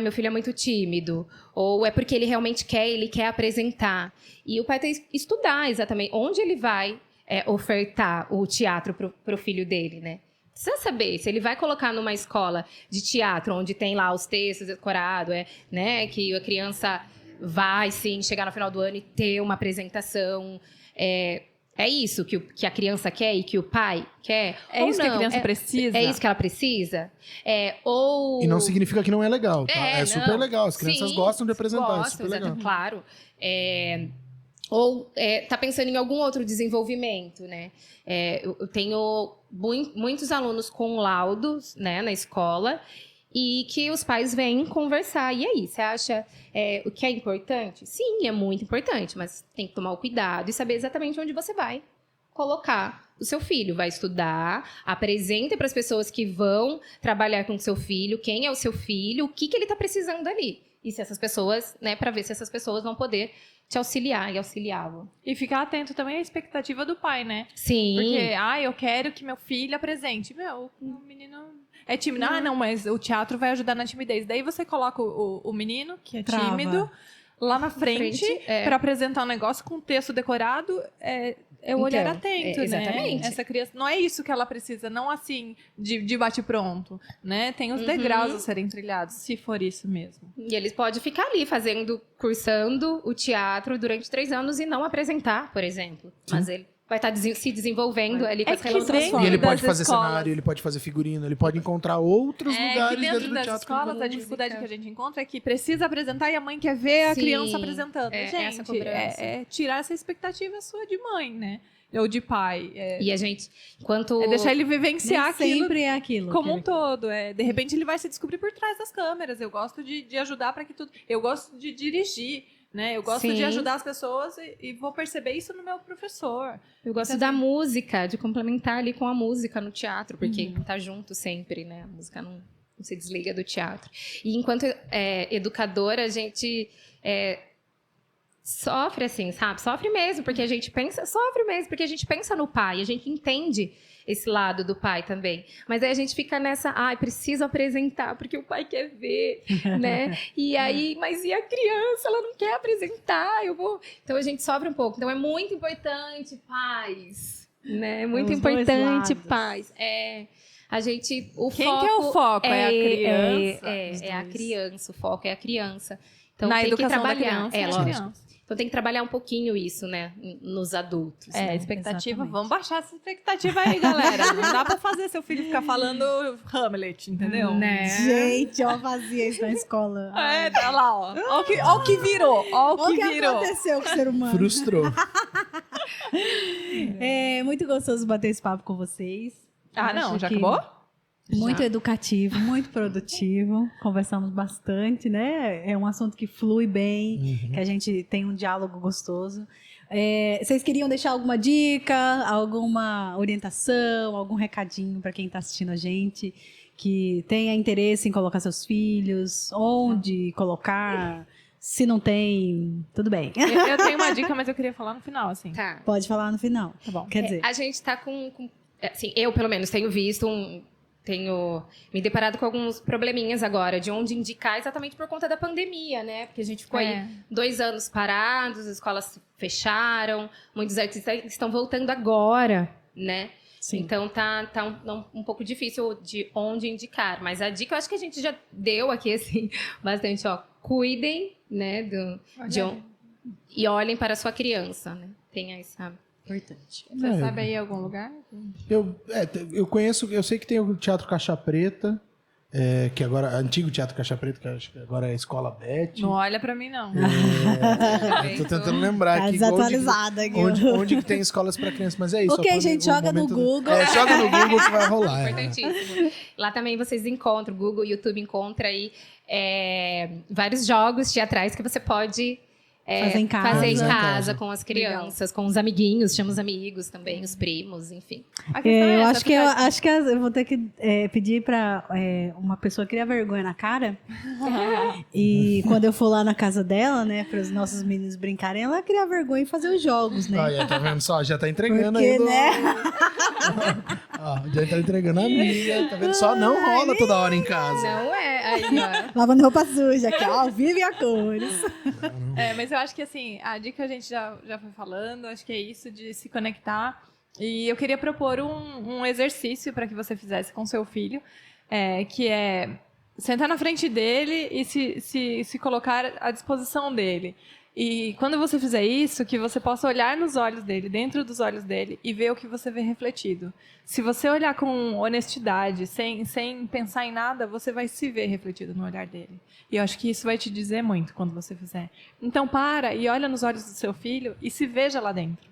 meu filho é muito tímido, ou é porque ele realmente ele quer apresentar. E o pai tem que estudar exatamente onde ele vai ofertar o teatro pro filho dele, né? Precisa saber se ele vai colocar numa escola de teatro, onde tem lá os textos decorados, né? Que a criança vai, sim, chegar no final do ano e ter uma apresentação. É isso que a criança quer e que o pai quer? É isso que a criança precisa? É isso que ela precisa? Ou... E não significa que não é legal, tá? É super legal, as crianças Sim, gostam de apresentar, é gostam, super legal. claro. Ou tá pensando em algum outro desenvolvimento, né? Eu tenho muitos alunos com laudos, né, na escola, e que os pais vêm conversar. E aí, você acha o que é importante? Sim, é muito importante, mas tem que tomar o cuidado e saber exatamente onde você vai colocar o seu filho. Vai estudar, apresente para as pessoas que vão trabalhar com o seu filho, quem é o seu filho, o que ele está precisando ali. E se essas pessoas, né, para ver se essas pessoas vão poder te auxiliar e auxiliá-lo. E ficar atento também à expectativa do pai, né? Sim. Porque, eu quero que meu filho apresente. O menino é tímido. Não, mas o teatro vai ajudar na timidez. Daí você coloca o menino, que é tímido, lá na frente para apresentar um negócio com texto decorado. É o olhar atento, né? Exatamente. Essa criança, não é isso que ela precisa, não assim, de bate-pronto, né? Tem os degraus a serem trilhados, se for isso mesmo. E eles podem ficar ali cursando o teatro durante 3 anos e não apresentar, por exemplo. Sim. Mas ele vai estar se desenvolvendo ali com as relações. E ele pode fazer cenário, ele pode fazer figurino, ele pode encontrar outros lugares que dentro do das teatro. Escolas, a dificuldade que a gente encontra é que precisa apresentar e a mãe quer ver a criança apresentando. Gente, tirar essa expectativa sua de mãe, né? Ou de pai. E a gente, enquanto... deixar ele vivenciar aquilo. Sempre é aquilo. Como um todo. De repente ele vai se descobrir por trás das câmeras. Eu gosto de ajudar para que tudo... Eu gosto de dirigir, né? Eu gosto de ajudar as pessoas e vou perceber isso no meu professor. Eu gosto da música, de complementar ali com a música no teatro, porque tá junto sempre, né? A música não se desliga do teatro. E enquanto educadora, a gente... sofre assim, sabe? Sofre mesmo, porque a gente pensa no pai, a gente entende esse lado do pai também. Mas aí a gente fica nessa, preciso apresentar, porque o pai quer ver, né? E aí, mas e a criança? Ela não quer apresentar, Então a gente sofre um pouco. Então é muito importante, pais, né? É muito importante, pais. A gente, Quem que é o foco? É a criança? É a criança, o foco é a criança. Então na tem educação que trabalhar. da criança, Então tem que trabalhar um pouquinho isso, né? Nos adultos. Né? Expectativa. Exatamente. Vamos baixar essa expectativa aí, galera. Não dá pra fazer seu filho ficar falando Hamlet, entendeu? Né? Gente, fazia isso na escola. Tá lá, ó. Ó o que virou. Ó o que virou. Aconteceu com o ser humano. Frustrou. É muito gostoso bater esse papo com vocês. Não, já acabou? Muito educativo, muito produtivo. Conversamos bastante, né? É um assunto que flui bem, que a gente tem um diálogo gostoso. Vocês queriam deixar alguma dica, alguma orientação, algum recadinho para quem está assistindo a gente, que tenha interesse em colocar seus filhos, onde colocar? Se não tem, tudo bem. Eu tenho uma dica, mas eu queria falar no final, assim. Tá. Pode falar no final. Tá bom. Quer dizer, a gente tá assim, eu pelo menos tenho visto tenho me deparado com alguns probleminhas agora, de onde indicar exatamente por conta da pandemia, né? Porque a gente ficou aí 2 anos parados, as escolas fecharam, muitos artistas estão voltando agora, né? Sim. Então tá um pouco difícil de onde indicar. Mas a dica eu acho que a gente já deu aqui, assim, bastante, cuidem, né? E olhem para a sua criança, né? Tenha essa... importante. Você sabe aí algum lugar? Eu conheço, eu sei que tem o Teatro Caixa Preta, que agora, antigo Teatro Caixa Preta, que acho que agora é a Escola Beth. Não olha pra mim, não. Eu tô tentando lembrar Tá aqui desatualizada aqui. onde que tem escolas para crianças, mas é isso. Ok, ó, gente, o joga no momento Google. joga no Google que vai rolar. Importantíssimo. Lá também vocês encontram, Google, YouTube encontra aí vários jogos teatrais que você pode Fazer em casa. fazer em Fazer em casa casa. com as crianças, com os amiguinhos, chama os amigos também, os primos, enfim. A questão é Eu essa, acho que eu vou ter que pedir pra uma pessoa criar vergonha na cara. E quando eu for lá na casa dela, né, para os nossos meninos brincarem, ela criar vergonha e fazer os jogos, né? Olha, tá vendo só? Já tá entregando Porque, aí. né? Ó, já tá entregando a amiga. Tá vendo só? Não rola toda hora em casa. Não é, aí ó. Lavando roupa suja aqui, ó, ao vivo e a cores. mas eu acho que assim, a dica a gente já foi falando, acho que é isso de se conectar. E eu queria propor um exercício para que você fizesse com seu filho, que é sentar na frente dele e se colocar à disposição dele. E quando você fizer isso, que você possa olhar nos olhos dele, dentro dos olhos dele, e ver o que você vê refletido. Se você olhar com honestidade, sem pensar em nada, você vai se ver refletido no olhar dele. E eu acho que isso vai te dizer muito quando você fizer. Então para e olha nos olhos do seu filho e se veja lá dentro.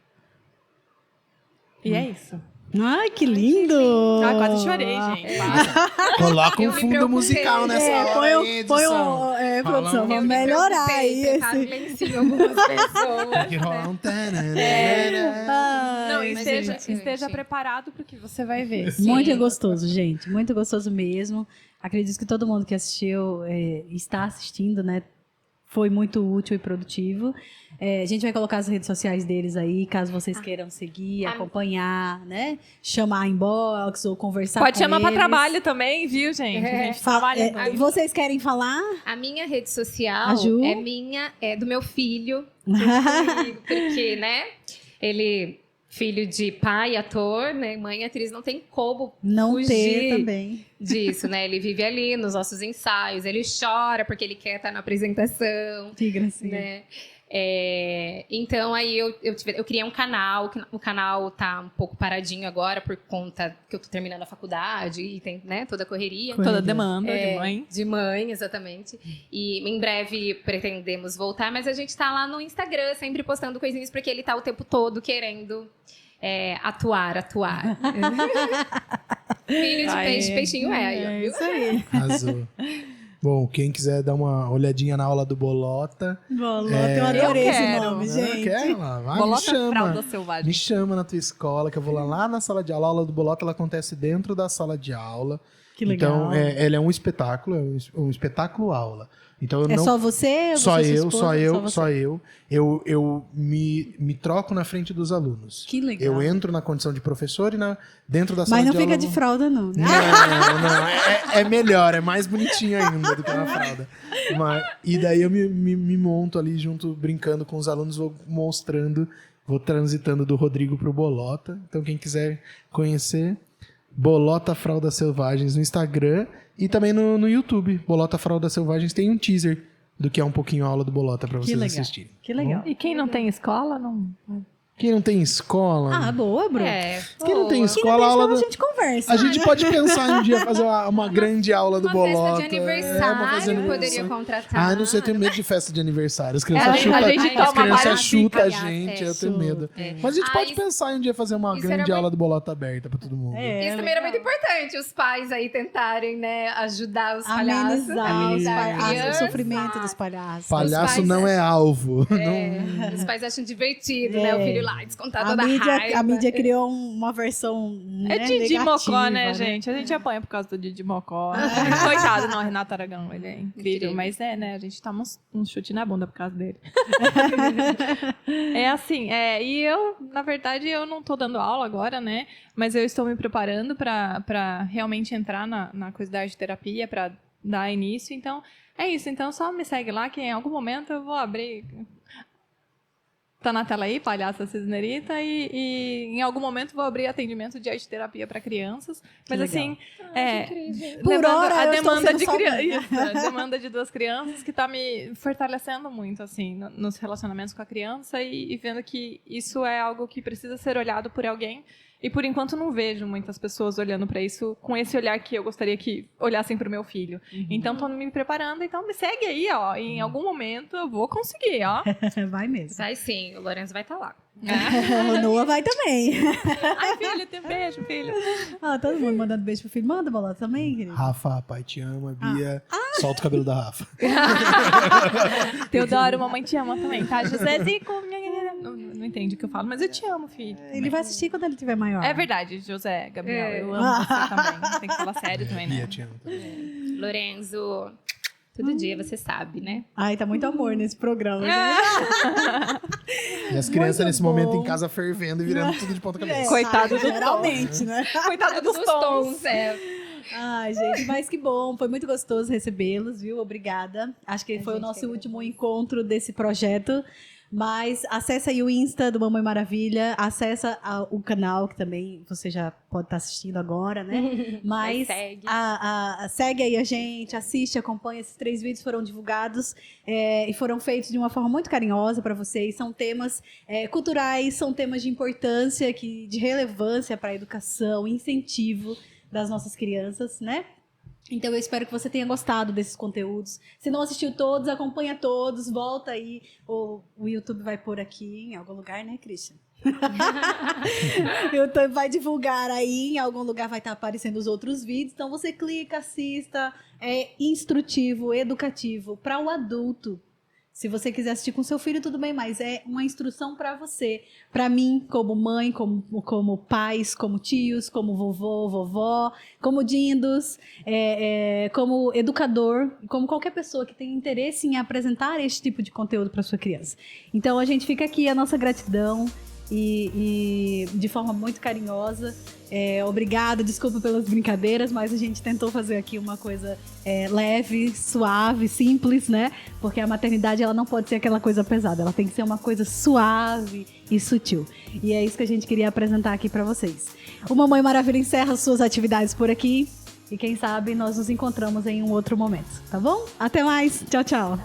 E é isso. Ai, que lindo! Quase chorei, gente. Para. Coloca Eu um me fundo preocupei. musical nessa hora põe aí, produção, Falando- vamos Eu me melhorar preocupei, aí tentaram esse... lencinho em algumas pessoas. Que rola um tanana. Não, Ai, mas esteja gente. preparado porque você vai ver. muito Sim. gostoso, gente. Muito gostoso mesmo. Acredito que todo mundo que assistiu, está assistindo, né? Foi muito útil e produtivo. A gente vai colocar as redes sociais deles aí, caso vocês queiram seguir, acompanhar, né? Chamar inbox ou conversar Pode com chamar para eles. trabalho também, viu, gente? A gente trabalha muito. Vocês querem falar? A minha rede social A Ju? é do meu filho, comigo, porque, né, ele, filho de pai ator, né, mãe atriz, não tem como Não fugir ter também. disso, né, ele vive ali nos nossos ensaios, ele chora porque ele quer estar na apresentação, Que gracinha. né. Então aí eu criei um canal, que o canal tá um pouco paradinho agora por conta que eu tô terminando a faculdade e tem, né, toda a correria. Toda demanda de mãe. De mãe, exatamente. E em breve pretendemos voltar, mas a gente tá lá no Instagram, sempre postando coisinhas, porque ele tá o tempo todo querendo atuar. Filho de peixe, peixinho aí, ó, viu? Isso aí. Arrasou. Bom, quem quiser dar uma olhadinha na aula do Bolota. Bolota, eu adorei Eu esse quero. nome, Né? gente. Quer? Vai, me Bolota chama. fralda selvagem. Me chama na tua escola, que eu vou lá na sala de aula. A aula do Bolota ela acontece dentro da sala de aula. Que legal. Então, ela é um espetáculo, um espetáculo aula. Então, eu não... Só você? Só você, sua eu, esposa? só eu. Eu me troco na frente dos alunos. Que legal. Eu entro na condição de professor e dentro da sala Mas não de aula... fica de fralda, não. Né? Não. É melhor, é mais bonitinho ainda do que na fralda. E daí eu me monto ali junto, brincando com os alunos, vou mostrando, vou transitando do Rodrigo pro Bolota. Então quem quiser conhecer, Bolota Fraldas Selvagens no Instagram e também no YouTube. Bolota Fraldas Selvagens tem um teaser do que é um pouquinho a aula do Bolota pra vocês legal. assistirem. Que legal. E quem não tem escola, não. Quem não tem escola... Ah, boa, Bruno. Quem não tem Que escola, não a aula tem escola, do... a gente conversa. A gente pode pensar em um dia fazer uma grande aula do Uma Bolota. festa de uma aniversário festa de poderia aniversário. contratar. Não sei, eu tenho medo de festa de aniversário. As A crianças gente chutam toma as crianças várias chutam a dicas. gente, eu tenho medo. É. Mas a gente pode Isso- pensar em um dia fazer uma isso grande era aula do Bolota aberta pra todo mundo. Isso também era muito importante, os pais aí tentarem, né, ajudar os palhaços. Amenizar o crianças. sofrimento dos palhaços. Palhaço pais não é alvo. Os pais acham divertido, né? O filho lá descontar A toda a raiva. mídia criou uma versão É né, Didi Mocó, negativa, né, gente? A gente apanha por causa do Didi Mocó. Coitado, não, Renato Aragão, ele é incrível. Incrível. Mas né, a gente toma um chute na bunda por causa dele. Assim, e eu, na verdade, eu não tô dando aula agora, né? Mas eu estou me preparando pra realmente entrar na coisa da arte terapia, pra dar início. Então, é isso. Então, só me segue lá, que em algum momento eu vou abrir... Tá na tela aí, Palhaça Cisnerita, e em algum momento vou abrir atendimento de arte terapia para crianças. Mas legal. assim, Por levando hora, a eu estou demanda sendo de só mãe. criança, a demanda de 2 crianças que tá me fortalecendo muito assim nos relacionamentos com a criança e vendo que isso é algo que precisa ser olhado por alguém E por enquanto não vejo muitas pessoas olhando pra isso com esse olhar que eu gostaria que olhassem pro meu filho. Então tô me preparando, então me segue aí, ó. E em algum momento eu vou conseguir, ó. Vai mesmo. Vai sim, o Lourenço vai estar lá. O Noah vai também. Ai, filho, tem beijo, filho. Todo mundo mandando beijo pro filho. Manda, Bolota, também, querido. Rafa, pai te ama, Bia. Solta o cabelo da Rafa. Teodoro, mamãe te ama também, tá? José Zico. Não entende o que eu falo, mas eu te amo, filho. Ele vai assistir quando ele tiver maior. É verdade, José, Gabriel, eu amo você também. Tem que falar sério também, Bia né? te ama também. Lourenço, todo dia você sabe, né? Ai, tá muito amor nesse programa. E as crianças Muito nesse bom. momento em casa fervendo e virando tudo de ponta cabeça. Coitado do geralmente, né? Coitado dos tons. Ai, gente, mas que bom. Foi muito gostoso recebê-los, viu? Obrigada. Acho que foi o nosso último encontro desse projeto. Mas acessa aí o Insta do Mamãe Maravilha, acessa o canal, que também você já pode estar assistindo agora, né? Mas segue. Segue aí a gente, assiste, acompanha. Esses 3 vídeos foram divulgados e foram feitos de uma forma muito carinhosa para vocês. São temas culturais, são temas de importância, de relevância para a educação, incentivo das nossas crianças, né? Então eu espero que você tenha gostado desses conteúdos. Se não assistiu todos, acompanha todos, volta aí. O YouTube vai pôr aqui em algum lugar, né, Christian? O YouTube vai divulgar aí, em algum lugar vai estar aparecendo os outros vídeos. Então você clica, assista. É instrutivo, educativo para o adulto. Se você quiser assistir com seu filho, tudo bem, mas é uma instrução para você. Para mim, como mãe, como pais, como tios, como vovô, vovó, como dindos, como educador, como qualquer pessoa que tenha interesse em apresentar esse tipo de conteúdo para sua criança. Então, a gente fica aqui, a nossa gratidão e de forma muito carinhosa. Obrigada, desculpa pelas brincadeiras, mas a gente tentou fazer aqui uma coisa leve, suave, simples, né? Porque a maternidade ela não pode ser aquela coisa pesada, ela tem que ser uma coisa suave e sutil. E é isso que a gente queria apresentar aqui para vocês. O Mamãe Maravilha encerra suas atividades por aqui e quem sabe nós nos encontramos em um outro momento, tá bom? Até mais, tchau, tchau.